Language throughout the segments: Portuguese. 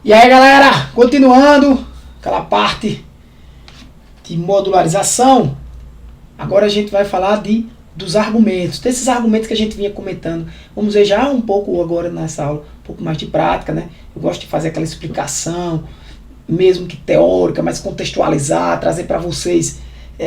E aí, galera, continuando aquela parte de modularização, agora a gente vai falar dos argumentos, desses argumentos que a gente vinha comentando. Vamos ver já um pouco agora nessa aula, um pouco mais de prática, né? Eu gosto de fazer aquela explicação, mesmo que teórica, mas contextualizar, trazer para vocês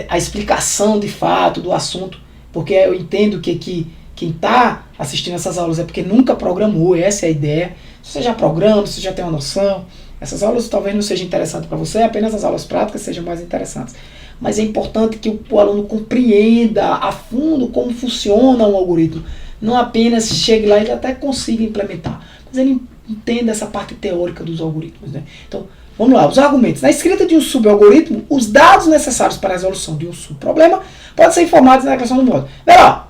a explicação de fato do assunto, porque eu entendo que quem está assistindo essas aulas é porque nunca programou, essa é a ideia. Se você já programa, se você já tem uma noção, essas aulas talvez não sejam interessantes para você, apenas as aulas práticas sejam mais interessantes. Mas é importante que o aluno compreenda a fundo como funciona um algoritmo, não apenas chegue lá e ele até consiga implementar, mas ele entenda essa parte teórica dos algoritmos, né? Então, vamos lá, os argumentos. Na escrita de um subalgoritmo, os dados necessários para a resolução de um subproblema podem ser informados na declaração do módulo. Vê lá.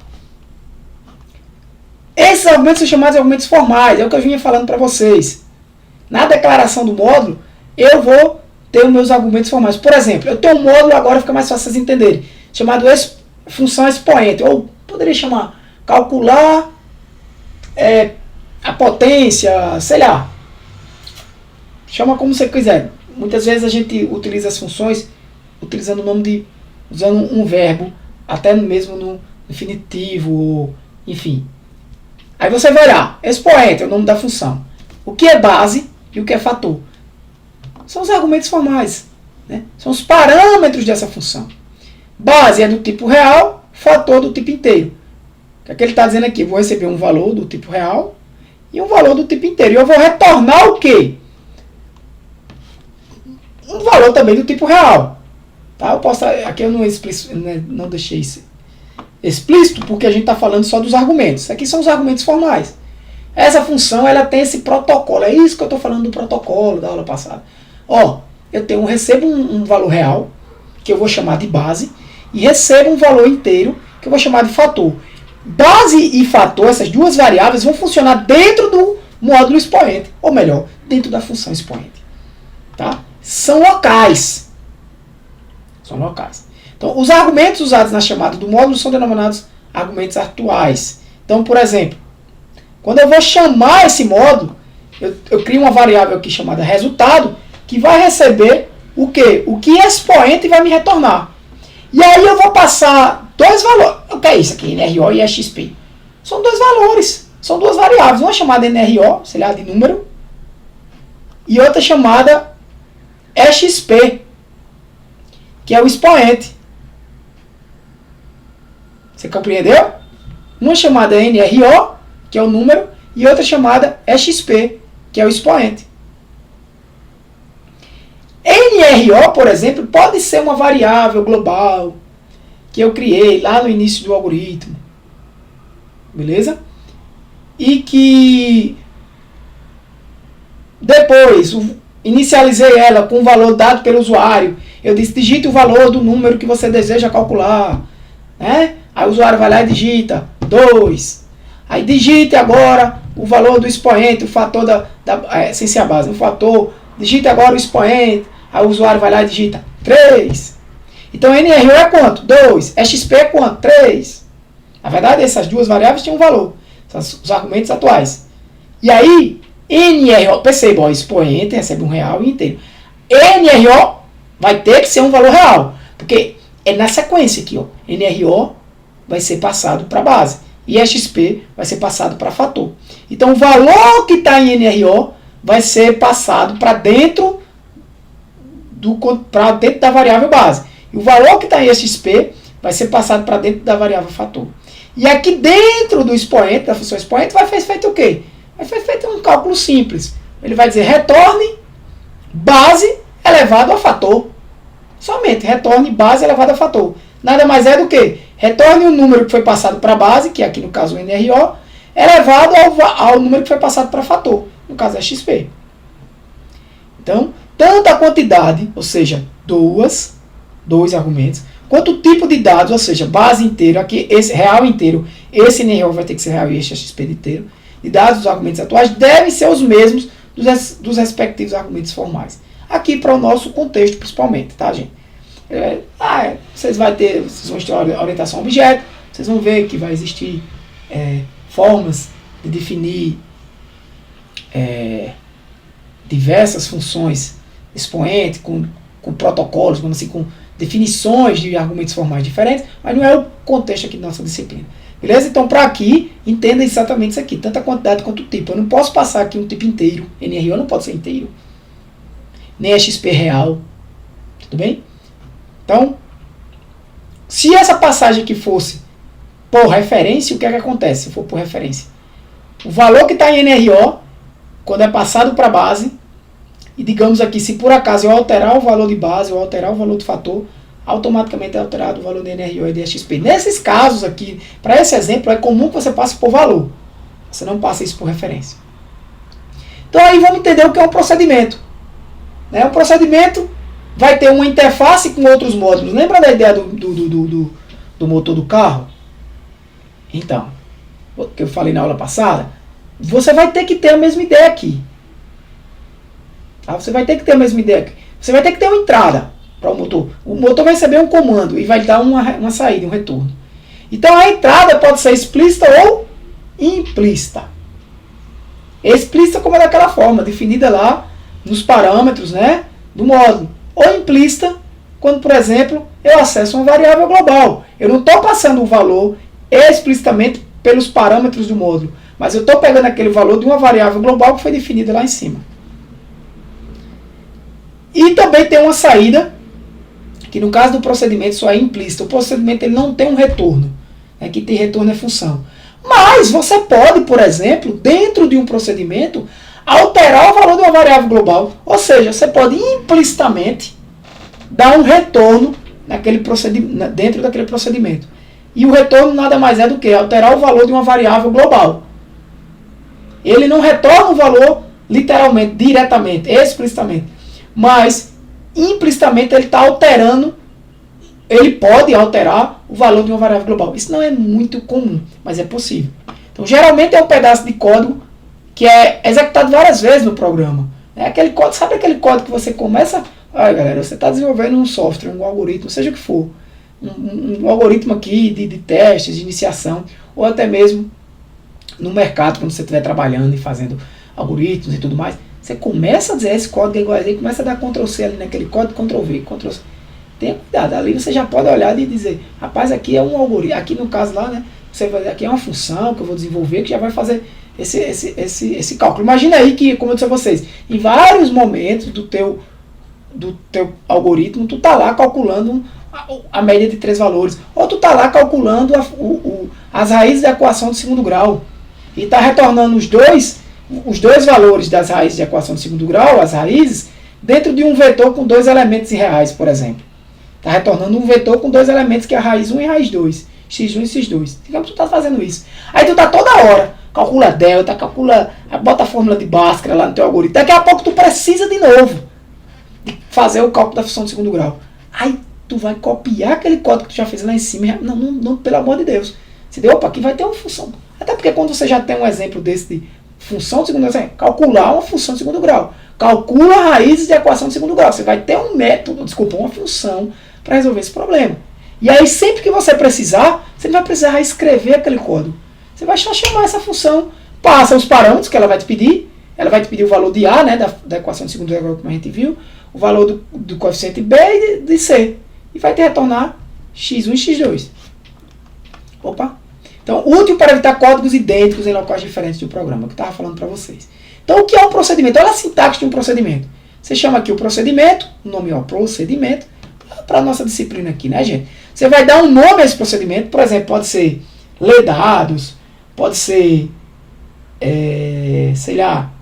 Esses argumentos são chamados de argumentos formais, é o que eu vinha falando para vocês. Na declaração do módulo, eu vou ter os meus argumentos formais. Por exemplo, eu tenho um módulo, agora fica mais fácil vocês entenderem, chamado função expoente, ou poderia chamar calcular a potência, sei lá. Chama como você quiser. Muitas vezes a gente utiliza as funções utilizando o nome usando um verbo, até mesmo no infinitivo, enfim. Aí você vai lá, expoente é o nome da função. O que é base e o que é fator? São os argumentos formais, né? São os parâmetros dessa função. Base é do tipo real, fator do tipo inteiro. O que é que ele está dizendo aqui? Eu vou receber um valor do tipo real e um valor do tipo inteiro. E eu vou retornar o quê? Um valor também do tipo real. Tá? Eu posso, aqui eu não deixei isso explícito, porque a gente está falando só dos argumentos. Aqui são os argumentos formais. Essa função ela tem esse protocolo. É isso que eu estou falando do protocolo da aula passada. Ó, eu recebo um valor real, que eu vou chamar de base, e recebo um valor inteiro, que eu vou chamar de fator. Base e fator, essas duas variáveis, vão funcionar dentro do módulo expoente, ou melhor, dentro da função expoente. Tá? São locais. São locais. Então, os argumentos usados na chamada do módulo são denominados argumentos atuais. Então, por exemplo, quando eu vou chamar esse módulo, eu crio uma variável aqui chamada resultado, que vai receber o quê? O que expoente vai me retornar. E aí eu vou passar dois valores. O que é isso aqui? NRO e EXP. São dois valores. São duas variáveis. Uma chamada NRO, sei lá, de número, e outra chamada EXP, que é o expoente. Você compreendeu? Uma chamada NRO, que é o número, e outra chamada EXP, que é o expoente. NRO, por exemplo, pode ser uma variável global que eu criei lá no início do algoritmo. Beleza? E que depois inicializei ela com o valor dado pelo usuário. Eu disse, digite o valor do número que você deseja calcular. Né? Aí o usuário vai lá e digita 2. Aí digite agora o valor do expoente, o fator sem ser a base, o fator. Digite agora o expoente. Aí o usuário vai lá e digita 3. Então NRO é quanto? 2. EXP é quanto? 3. Na verdade, essas duas variáveis têm um valor. São os argumentos atuais. E aí, NRO, perceba, ó, expoente recebe um real e inteiro. NRO vai ter que ser um valor real. Porque é na sequência aqui, ó. NRO vai ser passado para a base. E EXP vai ser passado para fator. Então, o valor que está em NRO vai ser passado para dentro da variável base. E o valor que está em EXP vai ser passado para dentro da variável fator. E aqui dentro do expoente, da função expoente, vai ser feito o quê? Vai ser feito um cálculo simples. Ele vai dizer retorne base elevado a fator. Somente retorne base elevado a fator. Nada mais é do que retorne o número que foi passado para a base, que aqui no caso o NRO, elevado ao número que foi passado para fator, no caso é XP. Então, tanto a quantidade, ou seja, dois argumentos, quanto o tipo de dados, ou seja, base inteiro, aqui esse real inteiro, esse NRO vai ter que ser real e esse XP inteiro, de dados dos argumentos atuais devem ser os mesmos dos respectivos argumentos formais. Aqui para o nosso contexto principalmente, tá, gente? Vocês vão ter orientação a objeto, vocês vão ver que vai existir formas de definir diversas funções expoente, com protocolos, vamos assim, com definições de argumentos formais diferentes, mas não é o contexto aqui da nossa disciplina. Beleza? Então, para aqui, entenda exatamente isso aqui, tanto a quantidade quanto o tipo. Eu não posso passar aqui um tipo inteiro, NRO não pode ser inteiro, nem a XP real, tudo bem? Então, se essa passagem aqui fosse por referência, o que é que acontece se for por referência? O valor que está em NRO, quando é passado para a base, e digamos aqui, se por acaso eu alterar o valor de base, ou alterar o valor do fator, automaticamente é alterado o valor de NRO e de XP. Nesses casos aqui, para esse exemplo, é comum que você passe por valor. Você não passa isso por referência. Então aí vamos entender o que é um procedimento. Um procedimento vai ter uma interface com outros módulos. Lembra da ideia do motor do carro? Então, o que eu falei na aula passada, você vai ter que ter a mesma ideia aqui. Tá? Você vai ter que ter a mesma ideia aqui. Você vai ter que ter uma entrada para o motor. O motor vai receber um comando e vai dar uma saída, um retorno. Então a entrada pode ser explícita ou implícita. Explícita como é daquela forma, definida lá nos parâmetros, né, do módulo. Ou implícita, quando, por exemplo, eu acesso uma variável global. Eu não estou passando o valor explicitamente pelos parâmetros do módulo, mas eu estou pegando aquele valor de uma variável global que foi definida lá em cima. E também tem uma saída, que no caso do procedimento só é implícita. O procedimento ele não tem um retorno. Aqui tem retorno é função. Mas você pode, por exemplo, dentro de um procedimento, alterar o valor de uma variável global. Ou seja, você pode implicitamente dar um retorno dentro daquele procedimento. E o retorno nada mais é do que alterar o valor de uma variável global. Ele não retorna o valor literalmente, diretamente, explicitamente. Mas, implicitamente, ele está alterando, ele pode alterar o valor de uma variável global. Isso não é muito comum, mas é possível. Então, geralmente é um pedaço de código que é executado várias vezes no programa. É aquele código, sabe aquele código que você começa... Olha, galera, você está desenvolvendo um software, um algoritmo, seja o que for. Um algoritmo aqui de testes, de iniciação, ou até mesmo no mercado, quando você estiver trabalhando e fazendo algoritmos e tudo mais. Você começa a dizer esse código é igual a ele, começa a dar Ctrl+C ali naquele código, Ctrl+V, Ctrl+C. Tenha cuidado, ali você já pode olhar e dizer, rapaz, aqui é um algoritmo, aqui no caso lá, né, você vai, aqui é uma função que eu vou desenvolver que já vai fazer esse cálculo. Imagina aí que, como eu disse a vocês, em vários momentos do teu algoritmo, tu tá lá calculando a média de 3 valores, ou tu tá lá calculando as raízes da equação de segundo grau, e tá retornando os dois valores das raízes de equação de segundo grau, as raízes, dentro de um vetor com 2 elementos irreais, por exemplo. Está retornando um vetor com 2 elementos, que é a raiz 1 e a raiz 2. x1 e x2. Digamos que tu está fazendo isso. Aí tu está toda hora, calcula delta, bota a fórmula de Bhaskara lá no teu algoritmo. Daqui a pouco tu precisa de novo de fazer o cálculo da função de segundo grau. Aí tu vai copiar aquele código que tu já fez lá em cima. Não, pelo amor de Deus. Você deu, opa, aqui vai ter uma função. Até porque quando você já tem um exemplo desse de função de segundo grau, você calcular uma função de segundo grau. Calcula raízes de equação de segundo grau. Você vai ter um método, uma função para resolver esse problema. E aí sempre que você precisar, você não vai precisar escrever aquele código. Você vai só chamar essa função, passa os parâmetros que ela vai te pedir. Ela vai te pedir o valor de A, né, da equação de segundo grau, como a gente viu, o valor do coeficiente B e de C. E vai te retornar x1 e x2. Opa! Então, útil para evitar códigos idênticos em locais diferentes do programa, que eu estava falando para vocês. Então, o que é um procedimento? Olha a sintaxe de um procedimento. Você chama aqui o procedimento, o nome é o procedimento, para a nossa disciplina aqui, né, gente? Você vai dar um nome a esse procedimento, por exemplo, pode ser ler dados, pode ser, sei lá,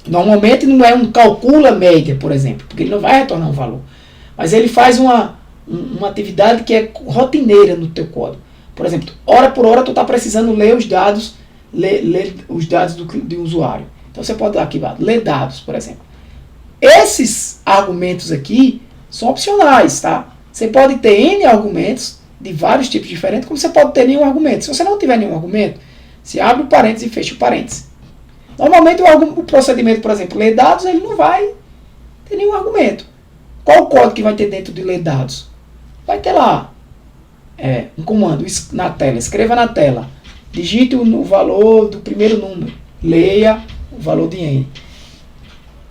normalmente não é um calcula média, por exemplo, porque ele não vai retornar um valor. Mas ele faz uma atividade que é rotineira no teu código. Por exemplo, hora por hora tu está precisando ler os dados, ler os dados do usuário. Então você pode dar aqui, ler dados, por exemplo. Esses argumentos aqui são opcionais, tá? Você pode ter N argumentos de vários tipos diferentes, como você pode ter nenhum argumento. Se você não tiver nenhum argumento, você abre o parênteses e fecha o parênteses. Normalmente o procedimento, por exemplo, ler dados, ele não vai ter nenhum argumento. Qual o código que vai ter dentro de ler dados? Vai ter lá um comando na tela, escreva na tela, digite o valor do primeiro número, leia o valor de N.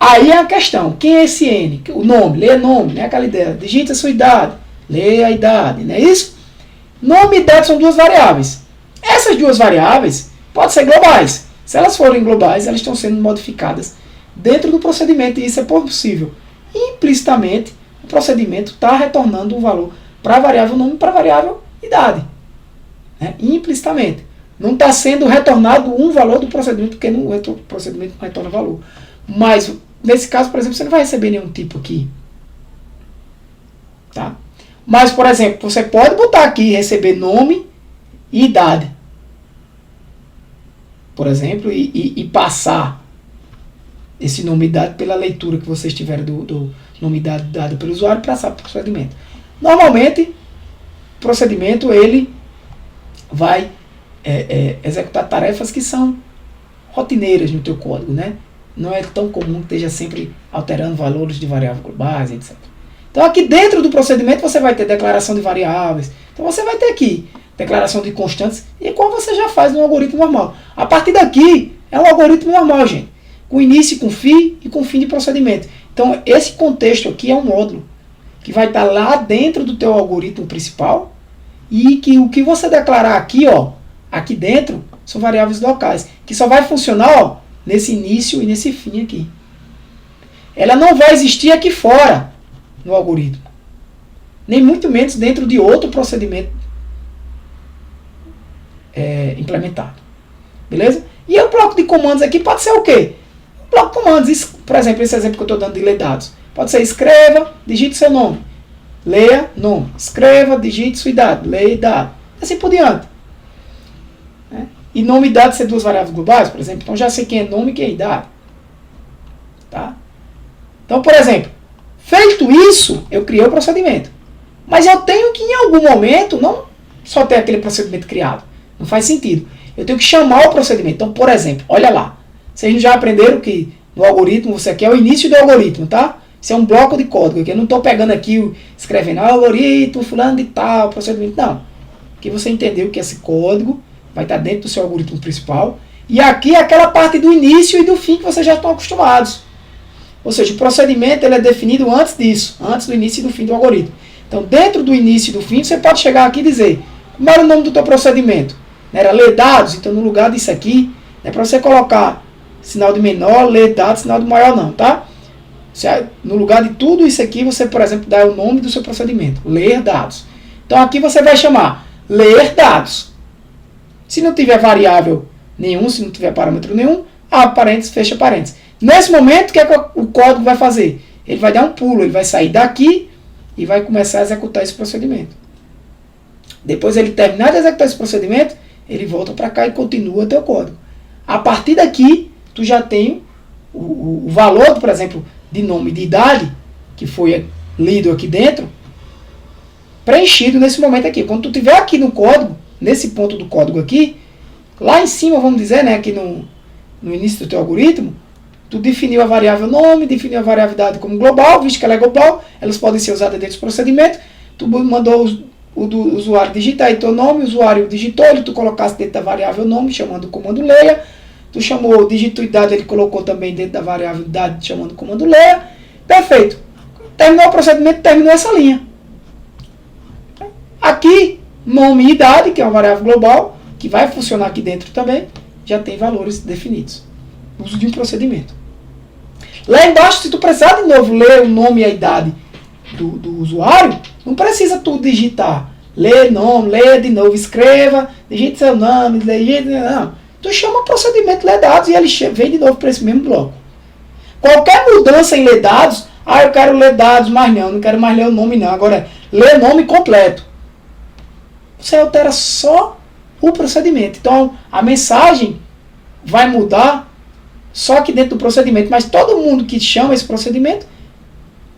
Aí é a questão, quem é esse N? O nome, leia nome, né? Aquela ideia, digita a sua idade, leia a idade, não é isso? Nome e idade são duas variáveis. Essas duas variáveis podem ser globais. Se elas forem globais, elas estão sendo modificadas dentro do procedimento, e isso é possível. Implicitamente, o procedimento está retornando um valor para a variável nome e para a variável idade. Né? Implicitamente. Não está sendo retornado um valor do procedimento, porque o procedimento não retorna valor. Mas, nesse caso, por exemplo, você não vai receber nenhum tipo aqui. Tá? Mas, por exemplo, você pode botar aqui, receber nome e idade. Por exemplo, e passar esse nome e idade pela leitura que vocês tiverem do nome e idade dado pelo usuário e passar para o procedimento. Normalmente, o procedimento ele vai executar tarefas que são rotineiras no teu código, né? Não é tão comum que esteja sempre alterando valores de variáveis globais, etc. Então aqui dentro do procedimento você vai ter declaração de variáveis. Então você vai ter aqui declaração de constantes, igual você já faz no algoritmo normal. A partir daqui é um algoritmo normal, gente. Com início, com fim e com fim de procedimento. Então esse contexto aqui é um módulo que vai estar lá dentro do teu algoritmo principal e que o que você declarar aqui, ó, aqui dentro, são variáveis locais, que só vai funcionar, ó, nesse início e nesse fim aqui. Ela não vai existir aqui fora no algoritmo, nem muito menos dentro de outro procedimento implementado. Beleza? E o bloco de comandos aqui pode ser o quê? Um bloco de comandos, por exemplo, esse exemplo que eu estou dando de ler dados. Pode ser escreva, digite seu nome. Leia nome. Escreva, digite sua idade. Leia idade. Assim por diante. E nome e idade ser duas variáveis globais, por exemplo. Então já sei quem é nome e quem é idade. Tá? Então, por exemplo, feito isso, eu criei o procedimento. Mas eu tenho que, em algum momento, não só ter aquele procedimento criado. Não faz sentido. Eu tenho que chamar o procedimento. Então, por exemplo, olha lá. Vocês já aprenderam que no algoritmo, você aqui é o início do algoritmo, tá? Isso é um bloco de código. Aqui eu não estou pegando aqui, escrevendo algoritmo, fulano de tal, procedimento. Não. Aqui você entendeu que esse código vai estar dentro do seu algoritmo principal. E aqui é aquela parte do início e do fim que vocês já estão acostumados. Ou seja, o procedimento ele é definido antes disso, antes do início e do fim do algoritmo. Então, dentro do início e do fim, você pode chegar aqui e dizer, como era o nome do teu procedimento? Era ler dados? Então, no lugar disso aqui, é para você colocar sinal de menor, ler dados, sinal de maior não, tá? No lugar de tudo isso aqui, você, por exemplo, dá o nome do seu procedimento, ler dados. Então, aqui você vai chamar ler dados. Se não tiver variável nenhum, se não tiver parâmetro nenhum, abre parênteses, fecha parênteses. Nesse momento, o que é que o código vai fazer? Ele vai dar um pulo, ele vai sair daqui e vai começar a executar esse procedimento. Depois ele terminar de executar esse procedimento, ele volta para cá e continua o teu código. A partir daqui, tu já tem o valor, por exemplo, de nome e de idade, que foi lido aqui dentro, preenchido nesse momento aqui. Quando tu estiver aqui no código, nesse ponto do código aqui, lá em cima, vamos dizer, né, aqui no início do teu algoritmo, tu definiu a variável nome, definiu a variável idade como global, visto que ela é global, elas podem ser usadas dentro do procedimento, tu mandou o do usuário digitar aí teu nome, o usuário digitou, tu colocasse dentro da variável nome, chamando o comando leia, tu chamou, digitou idade, ele colocou também dentro da variável idade, chamando o comando leia, perfeito. Terminou o procedimento, terminou essa linha. Aqui, nome e idade, que é uma variável global, que vai funcionar aqui dentro também, já tem valores definidos. Uso de um procedimento. Lá embaixo, se tu precisar de novo ler o nome e a idade do usuário, não precisa tu digitar. Lê nome, lê de novo, escreva, digite seu nome, digite, não. Tu chama o procedimento ler dados e ele vem de novo para esse mesmo bloco. Qualquer mudança em ler dados, eu quero ler dados, mas não quero mais ler o nome não. Agora, ler nome completo. Você altera só o procedimento. Então, a mensagem vai mudar só aqui dentro do procedimento, mas todo mundo que chama esse procedimento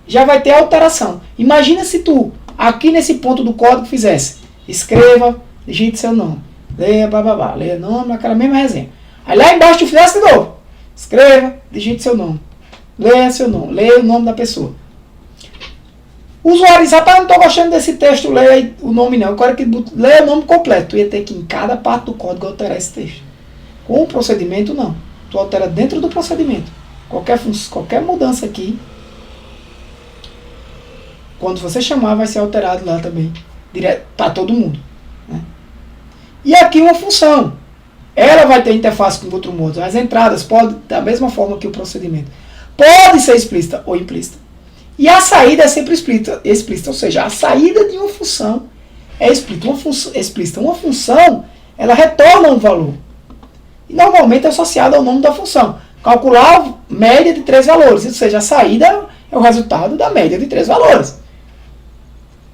já vai ter alteração. Imagina se tu, aqui nesse ponto do código, fizesse escreva, digite seu nome, leia, blá, leia nome, aquela mesma resenha. Aí lá embaixo tu fizesse de novo, escreva, digite seu nome, leia seu nome, leia o nome da pessoa. O usuário diz, rapaz, não estou gostando desse texto, leia o nome não, eu quero que leia o nome completo. Tu ia ter que em cada parte do código alterar esse texto. Com o procedimento, não. Tu altera dentro do procedimento. qualquer mudança aqui, quando você chamar, vai ser alterado lá também, direto para todo mundo. Né? E aqui uma função. Ela vai ter interface com outro modo. As entradas podem, da mesma forma que o procedimento, pode ser explícita ou implícita. E a saída é sempre explícita, ou seja, a saída de uma função é explícita. Uma função, ela retorna um valor. E normalmente é associada ao nome da função. Calcular média de 3 valores, ou seja, a saída é o resultado da média de 3 valores.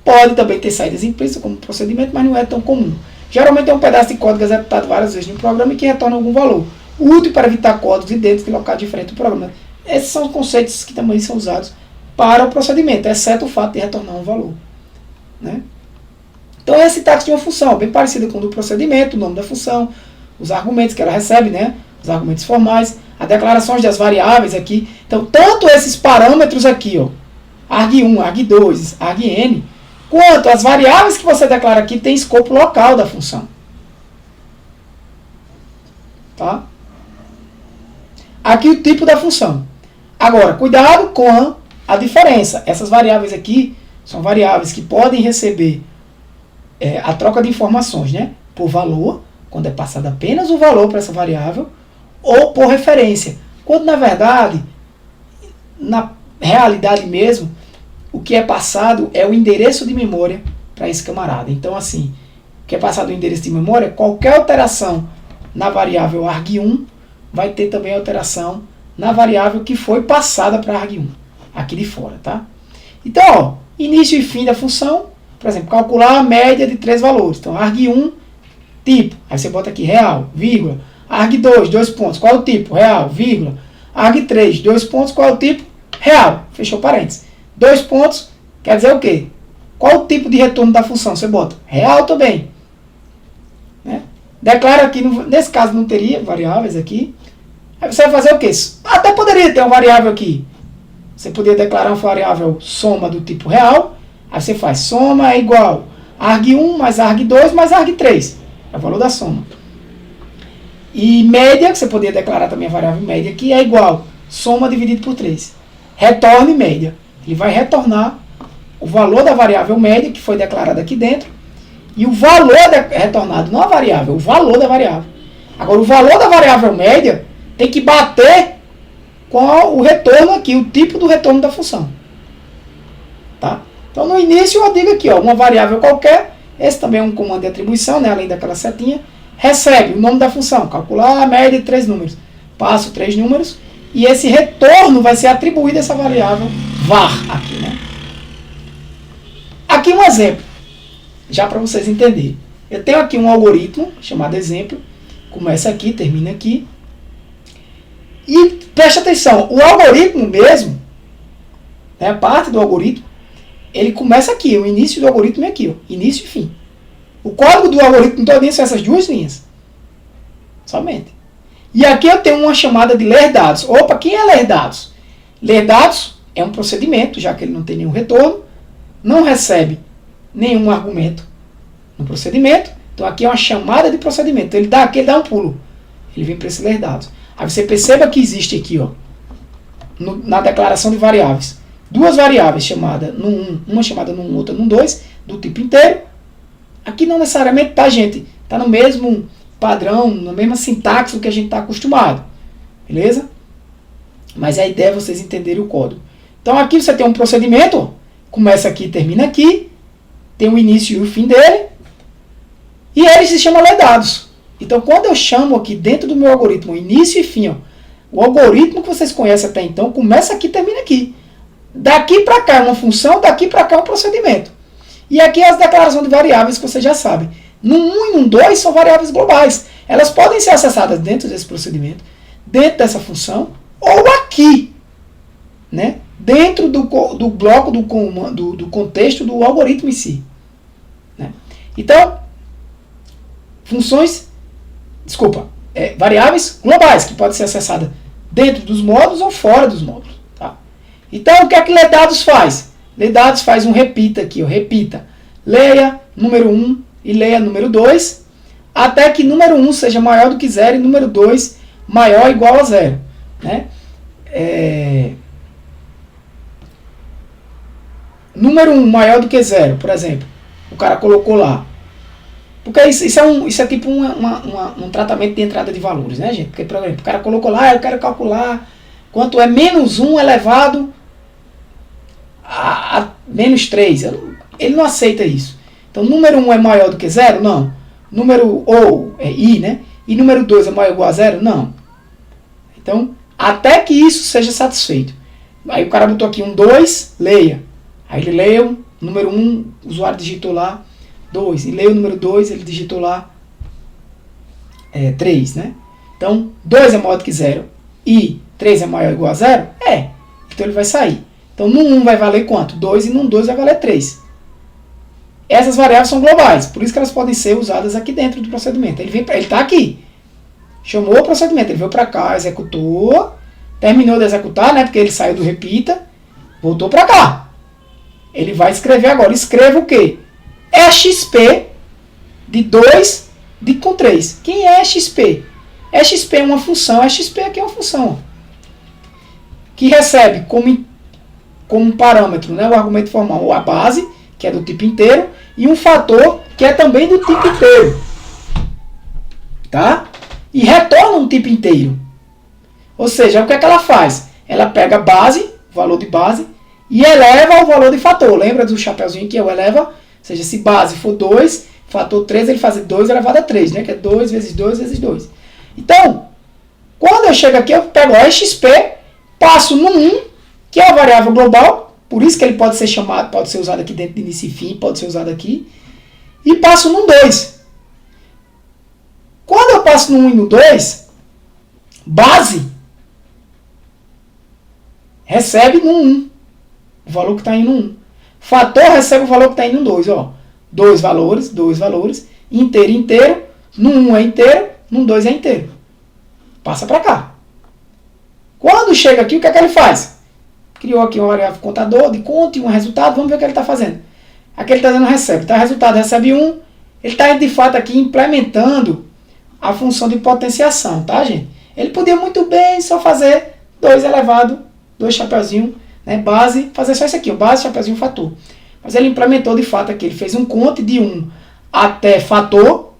Pode também ter saídas implícitas como procedimento, mas não é tão comum. Geralmente é um pedaço de código executado várias vezes no programa e que retorna algum valor, útil para evitar códigos idênticos de locais diferentes do programa. Esses são os conceitos que também são usados para o procedimento, exceto o fato de retornar um valor. Né? Então é a sintaxe de uma função, bem parecida com o do procedimento, o nome da função, os argumentos que ela recebe, né? Os argumentos formais, as declarações das variáveis aqui. Então, tanto esses parâmetros aqui, ó, arg1, arg2, argn, quanto as variáveis que você declara aqui tem escopo local da função. Tá? Aqui o tipo da função. Agora, cuidado com a diferença. Essas variáveis aqui são variáveis que podem receber a troca de informações, né? Por valor, quando é passado apenas o valor para essa variável, ou por referência. Quando, na verdade, na realidade mesmo, o que é passado é o endereço de memória para esse camarada. Então, assim, o que é passado o endereço de memória, qualquer alteração na variável arg1 vai ter também alteração na variável que foi passada para arg1, aqui de fora, tá? Então, ó, início e fim da função, por exemplo, calcular a média de 3 valores. Então, arg1, tipo, aí você bota aqui real, vírgula, arg2, 2 pontos, qual é o tipo? Real, vírgula, arg3, 2 pontos, qual é o tipo? Real, fechou parênteses. 2 pontos, quer dizer o quê? Qual o tipo de retorno da função? Você bota real também. Né? Declara aqui, nesse caso não teria variáveis aqui. Aí você vai fazer o quê? Até poderia ter uma variável aqui. Você poderia declarar uma variável soma do tipo real. Aí você faz soma é igual arg1 mais arg2 mais arg3. É o valor da soma. E média, você poderia declarar também a variável média aqui, é igual soma dividido por 3. Retorne média. Ele vai retornar o valor da variável média, que foi declarada aqui dentro, e o valor retornado, não a variável, o valor da variável. Agora, o valor da variável média tem que bater com o retorno aqui, o tipo do retorno da função. Tá? Então, no início, eu digo aqui, ó, uma variável qualquer, esse também é um comando de atribuição, né, além daquela setinha, recebe o nome da função, calcular a média de 3 números. Passo 3 números, e esse retorno vai ser atribuído a essa variável var aqui, né? Aqui um exemplo, já para vocês entenderem. Eu tenho aqui um algoritmo chamado exemplo, começa aqui, termina aqui. E preste atenção, o algoritmo mesmo, né, a parte do algoritmo, ele começa aqui, o início do algoritmo é aqui, ó, início e fim. O código do algoritmo todo são essas duas linhas, somente. E aqui eu tenho uma chamada de ler dados. Opa, quem é ler dados? Ler dados é um procedimento, já que ele não tem nenhum retorno, não recebe nenhum argumento no procedimento. Então aqui é uma chamada de procedimento. Então, ele dá um pulo. Ele vem para esse ler dados. Aí você perceba que existe aqui, ó, na declaração de variáveis, duas variáveis chamadas no 1, uma chamada no 1, outra no 2, do tipo inteiro. Aqui não necessariamente tá, gente, tá no mesmo padrão, na mesma sintaxe do que a gente está acostumado. Beleza? Mas a ideia é vocês entenderem o código. Então aqui você tem um procedimento, ó, começa aqui e termina aqui, tem o início e o fim dele, e ele se chama ler dados. Então quando eu chamo aqui dentro do meu algoritmo início e fim, ó, o algoritmo que vocês conhecem até então começa aqui e termina aqui. Daqui para cá é uma função, daqui para cá é um procedimento. E aqui as declarações de variáveis que vocês já sabem. No 1 e no 2 são variáveis globais. Elas podem ser acessadas dentro desse procedimento, dentro dessa função, ou aqui, né? Dentro do bloco do contexto do algoritmo em si. Né? Então, variáveis globais, que podem ser acessadas dentro dos módulos ou fora dos módulos. Tá? Então, o que é que LeDados faz? LeDados faz um repita aqui, ó, repita. Leia número 1 e leia número 2, até que número 1 seja maior do que 0 e número 2 maior ou igual a 0. Né? número 1 maior do que 0, por exemplo. O cara colocou lá. Porque isso é tipo um tratamento de entrada de valores, né, gente? Porque, por exemplo, o cara colocou lá, eu quero calcular quanto é menos 1 elevado a menos 3. Ele não aceita isso. Então, número 1 é maior do que 0? Não. Número ou é i, né? E número 2 é maior ou igual a 0? Não. Então, até que isso seja satisfeito. Aí o cara botou aqui um 2, leia. Aí ele leu, número 1, o usuário digitou lá 2. E leu o número 2, ele digitou lá 3, né? Então, 2 é maior do que 0 e 3 é maior ou igual a 0? É. Então ele vai sair. Então, no 1 vai valer quanto? 2 e no 2 vai valer 3. Essas variáveis são globais, por isso que elas podem ser usadas aqui dentro do procedimento. Ele está aqui. Chamou o procedimento, ele veio para cá, executou, terminou de executar, né? Porque ele saiu do repita, voltou para cá. Ele vai escrever agora. Escreva o quê? EXP de 2 com 3. Quem é EXP? EXP é uma função. EXP aqui é uma função que recebe como parâmetro, né, o argumento formal, ou a base, que é do tipo inteiro, e um fator que é também do tipo inteiro. Tá? E retorna um tipo inteiro. Ou seja, o que é que ela faz? Ela pega a base, o valor de base, e eleva o valor de fator. Lembra do chapeuzinho que eu eleva? Ou seja, se base for 2, fator 3, ele faz 2 elevado a 3, né? Que é 2 vezes 2 vezes 2. Então, quando eu chego aqui, eu pego o EXP, passo no 1, que é a variável global, por isso que ele pode ser chamado, pode ser usado aqui dentro de início e fim, pode ser usado aqui, e passo no 2. Quando eu passo no 1 e no 2, base recebe no 1, o valor que está indo no 1. Fator recebe o valor que está indo no 2. Ó. 2 valores, inteiro, inteiro, no 1 é inteiro, no 2 é inteiro. Passa para cá. Quando chega aqui, o que é que ele faz? Criou aqui uma variável contador de conta e um resultado, vamos ver o que ele está fazendo. Aqui ele está dando recebe. Tá, resultado recebe 1, ele está de fato aqui implementando a função de potenciação, tá, gente? Ele podia muito bem só fazer 2 elevado, 2 chapeuzinho, né, base, fazer só isso aqui, ó, base, chapeuzinho, fator. Mas ele implementou de fato aqui, ele fez um conte de 1 até fator,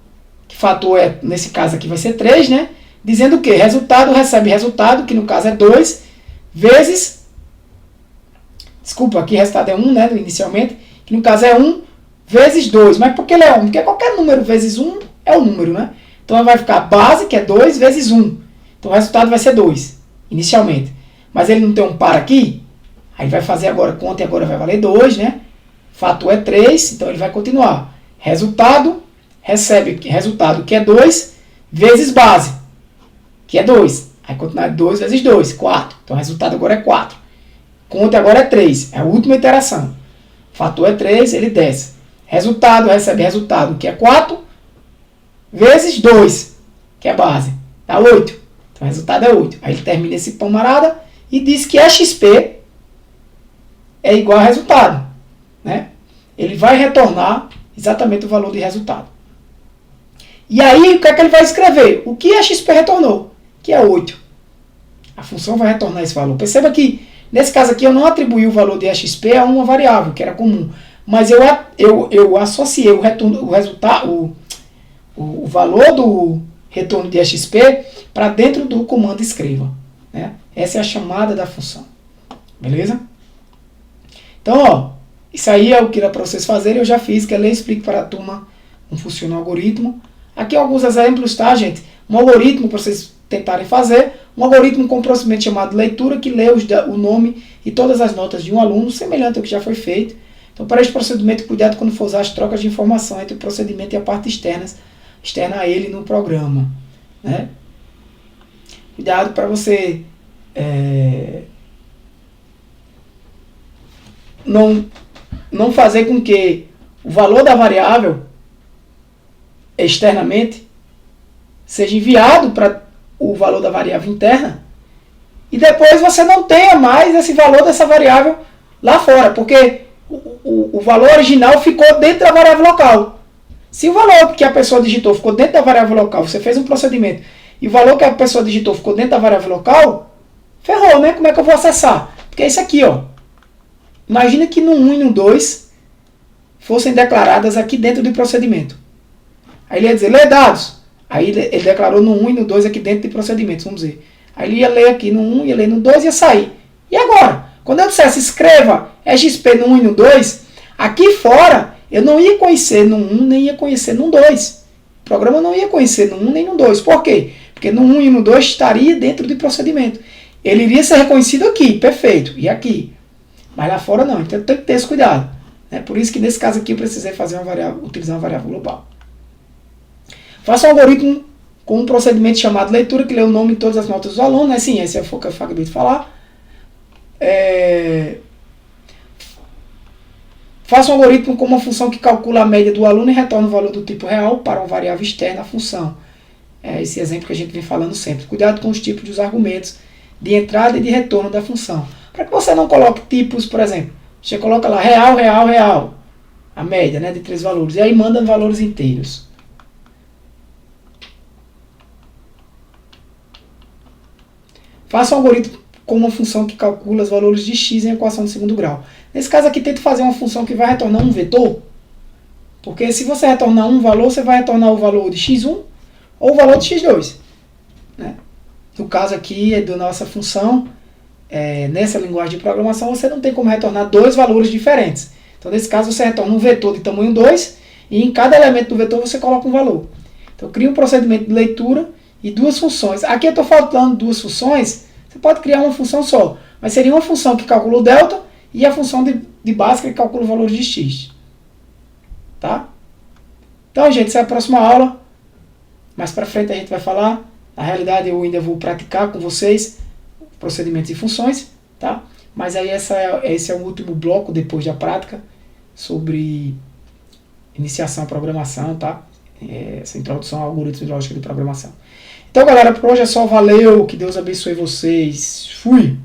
que fator é, nesse caso aqui vai ser 3, né? Dizendo o quê? Resultado recebe resultado, que no caso é 2, vezes, desculpa, aqui resultado é 1, né, inicialmente, que no caso é 1, vezes 2. Mas por que ele é 1? Porque qualquer número vezes 1 é o número, né? Então vai ficar base, que é 2, vezes 1. Então o resultado vai ser 2, inicialmente. Mas ele não tem um par aqui, aí vai fazer agora, conta e agora vai valer 2, né? Fator é 3, então ele vai continuar. Resultado, recebe resultado que é 2, vezes base, que é 2. Aí continuar 2 vezes 2, 4. Então o resultado agora é 4. Conta agora é 3, é a última iteração. Fator é 3, ele desce. Resultado, recebe resultado que é 4, vezes 2, que é base. Dá 8. Então o resultado é 8. Aí ele termina esse camarada e diz que EXP é igual a resultado. Né? Ele vai retornar exatamente o valor de resultado. E aí, o que é que ele vai escrever? O que EXP retornou? Que é 8. A função vai retornar esse valor. Perceba que, nesse caso aqui, eu não atribuí o valor de EXP a uma variável, que era comum. Mas eu associei o resultado, o valor do retorno de EXP para dentro do comando escreva. Né? Essa é a chamada da função. Beleza? Então, ó, isso aí é o que era para vocês fazerem. Eu já fiz, que é ler e explico para a turma como funciona o algoritmo. Aqui alguns exemplos, tá, gente? Um algoritmo para vocês tentarem fazer. Um algoritmo com um procedimento chamado leitura, que lê o nome e todas as notas de um aluno, semelhante ao que já foi feito. Então, para este procedimento, cuidado quando for usar as trocas de informação entre o procedimento e a parte externa a ele no programa. Né? Cuidado para você não fazer com que o valor da variável externamente seja enviado para o valor da variável interna e depois você não tenha mais esse valor dessa variável lá fora, porque o valor original ficou dentro da variável local. Se o valor que a pessoa digitou ficou dentro da variável local, você fez um procedimento, e o valor que a pessoa digitou ficou dentro da variável local, ferrou, né? Como é que eu vou acessar? Porque é isso aqui, ó. Imagina que no 1 e no 2 fossem declaradas aqui dentro do procedimento. Aí ele ia dizer, lê dados. Aí ele declarou no 1 e no 2 aqui dentro de procedimentos, vamos dizer. Aí ele ia ler aqui no 1, ia ler no 2 e ia sair. E agora? Quando eu dissesse escreva XP no 1 e no 2, aqui fora eu não ia conhecer no 1 nem ia conhecer no 2. O programa não ia conhecer no 1 nem no 2. Por quê? Porque no 1 e no 2 estaria dentro de procedimento. Ele iria ser reconhecido aqui, perfeito, e aqui. Mas lá fora não, então tem que ter esse cuidado. Por isso que nesse caso aqui eu precisei fazer utilizar uma variável global. Faça um algoritmo com um procedimento chamado leitura, que lê o nome e todas as notas dos alunos, né? Sim, esse é o que eu acabei de falar. Faça um algoritmo com uma função que calcula a média do aluno e retorna o valor do tipo real para uma variável externa à função. É esse exemplo que a gente vem falando sempre. Cuidado com os tipos dos argumentos de entrada e de retorno da função. Para que você não coloque tipos, por exemplo, você coloca lá real, real, real, a média, né, de 3 valores, e aí manda valores inteiros. Faça um algoritmo com uma função que calcula os valores de x em equação de segundo grau. Nesse caso aqui, tente fazer uma função que vai retornar um vetor, porque se você retornar um valor, você vai retornar o valor de x1 ou o valor de x2. Né? No caso aqui da nossa função, nessa linguagem de programação, você não tem como retornar 2 valores diferentes. Então, nesse caso, você retorna um vetor de tamanho 2 e em cada elemento do vetor você coloca um valor. Então, cria um procedimento de leitura e 2 funções. Aqui eu estou faltando 2 funções, você pode criar uma função só, mas seria uma função que calcula o delta e a função de básica que calcula o valor de x. Tá? Então, gente, essa é a próxima aula. Mais para frente a gente vai falar. Na realidade, eu ainda vou praticar com vocês procedimentos e funções, tá? Mas aí esse é o último bloco depois da prática sobre iniciação à programação, tá? Essa introdução ao algoritmo de lógica de programação. Então, galera, por hoje é só. Valeu, que Deus abençoe vocês. Fui!